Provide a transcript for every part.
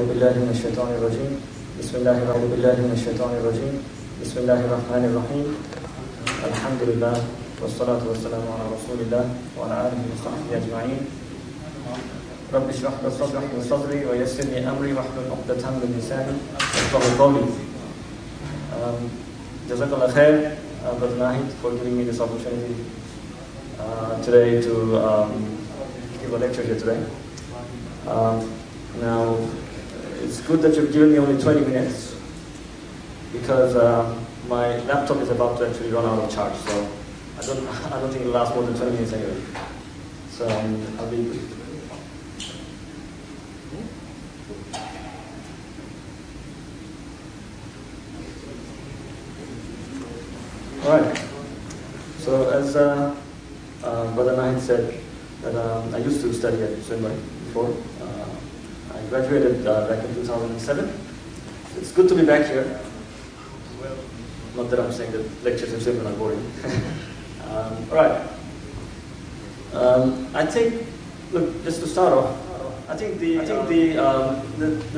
أعوذ بالله من الشيطان الرجيم بسم الله الرحمن الرحيم الحمد لله والصلاة والسلام على رسول الله وعلى آله وصحبه أجمعين رب اشرح لي صدري ويسر لي أمري واحلل عقدة من لساني يفقهوا قولي. Jazakallah khair, Brother Nahid, for giving me this opportunity today to give a lecture here today. Now, it's good that you've given me only 20 minutes because my laptop is about to actually run out of charge, so I don't think it'll last more than 20 minutes anyway. So I'll be brief. Alright, so as Brother Nahid said, that I used to study at Swinburne before. I graduated back in 2007. It's good to be back here. Well, not that I'm saying that lectures in Swinburne are boring. Alright. I think, look, just to start off, I think the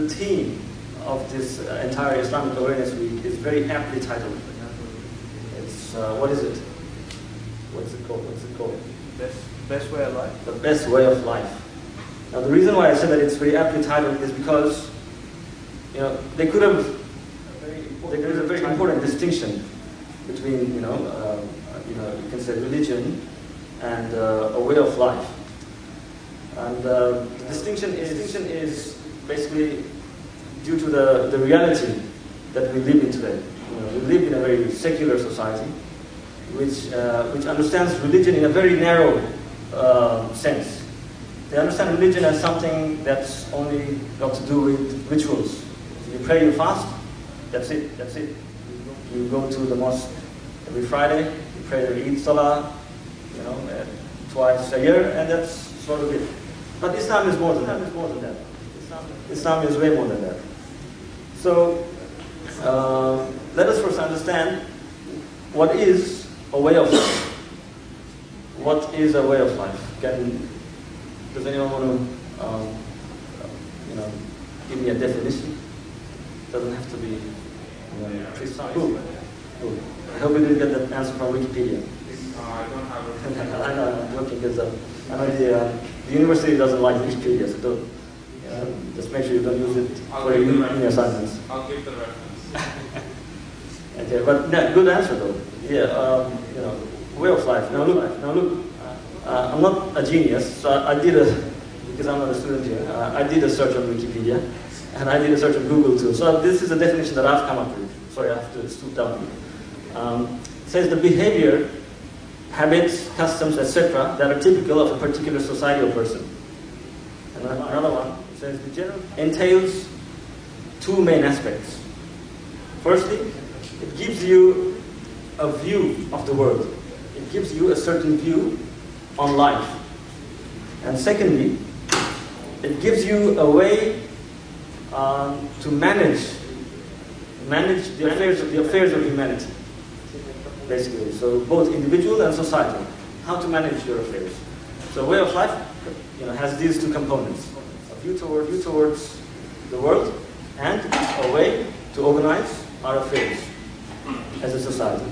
theme of this entire Islamic Awareness Week is very aptly titled. It's, what is it? What's it called? Best way of life. The best way of life. Now the reason why I said that it's very aptly titled is because, you know, there is a very important distinction between, you can say religion and a way of life. And the distinction is basically due to the reality that we live in today. You know, we live in a very secular society, which understands religion in a very narrow sense. They understand religion as something that's only got to do with rituals. You pray, you fast, that's it. You go to the mosque every Friday, you pray the Eid Salah, twice a year, and that's sort of it. But Islam is more than that. Islam is way more than that. So, let us first understand what is a way of life. What is a way of life? Does anyone want to, give me a definition? Doesn't have to be precise. Who? I hope you didn't get that answer from Wikipedia. I don't have it. I know, I'm joking because I know the university doesn't like Wikipedia, so don't, just make sure you don't use it for your assignments. I'll give the reference. Okay, but good answer though. Yeah, way of life. Now look. I'm not a genius, so I did because I'm not a student here, I did a search on Wikipedia, and I did a search on Google too. So this is a definition that I've come up with. Sorry, I have to stoop down. It says the behavior, habits, customs, etc. that are typical of a particular society or person. And another one, it says the general entails two main aspects. Firstly, it gives you a view of the world. It gives you a certain view on life. And secondly, it gives you a way to manage the affairs of humanity, basically. So both individual and societal, how to manage your affairs. So a way of life, has these two components: a view towards the world, and a way to organize our affairs as a society.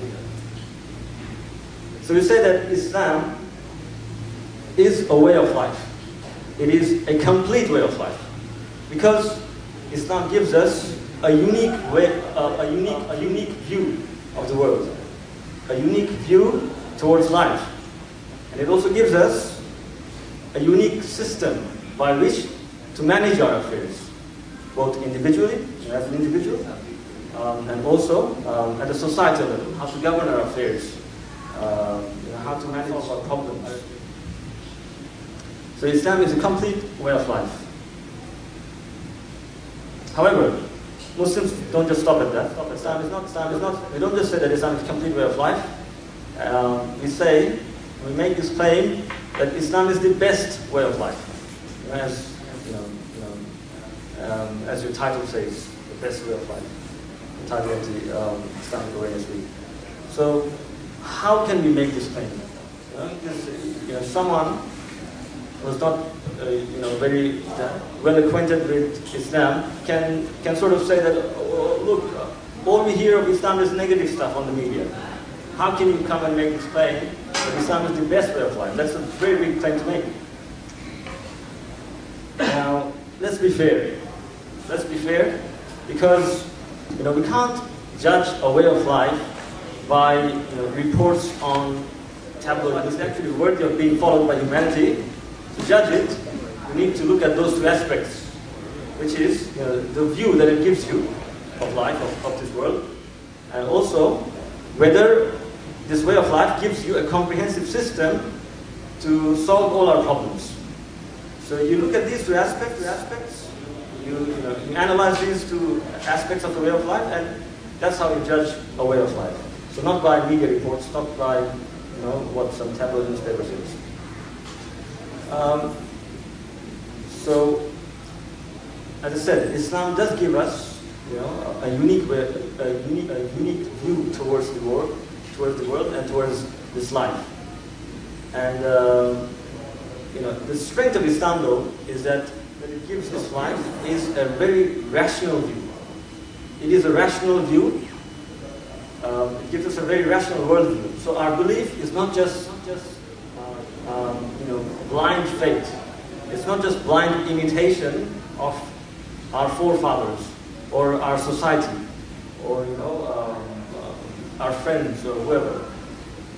So we say that Islam is a way of life. It is a complete way of life, because Islam gives us a unique way, a unique view of the world, a unique view towards life, and it also gives us a unique system by which to manage our affairs, both individually, as an individual, and also at a societal level, how to govern our affairs, how to manage our problems. So Islam is a complete way of life. However, Muslims don't just stop at that. Islam is not, we don't just say that Islam is a complete way of life. We make this claim that Islam is the best way of life. As your title says, the best way of life. The title of the Islamic Awareness Week. So, how can we make this claim? Someone was not very well acquainted with Islam can sort of say that, oh, look, all we hear of Islam is negative stuff on the media. How can you come and make this claim that Islam is the best way of life? That's a very big claim to make. Now, let's be fair. Let's be fair, because we can't judge a way of life by reports on tabloid. It's actually worthy of being followed by humanity. To judge it, you need to look at those two aspects, which is the view that it gives you of life, of this world, and also whether this way of life gives you a comprehensive system to solve all our problems. So you look at these two aspects, you analyze these two aspects of the way of life, and that's how you judge a way of life. So not by media reports, not by what some tabloid newspaper says. So, as I said, Islam does give us a unique way, a unique view towards the world, and towards this life. And the strength of Islam, though, is that it gives us life is a very rational view. It is a rational view. It gives us a very rational worldview. So our belief is not just blind faith. It's not just blind imitation of our forefathers or our society or our friends or whoever.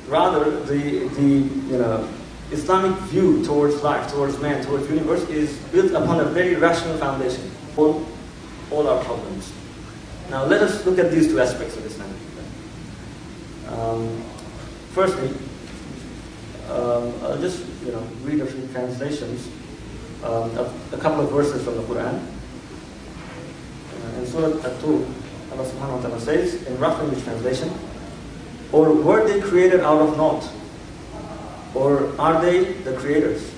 Rather, the Islamic view towards life, towards man, towards the universe is built upon a very rational foundation. All our problems. Now let us look at these two aspects of Islam. Firstly, I'll just read a few translations, a couple of verses from the Quran. In Surah At-Tur, Allah subhanahu wa ta'ala says, in rough English translation, or were they created out of naught? Or are they the creators?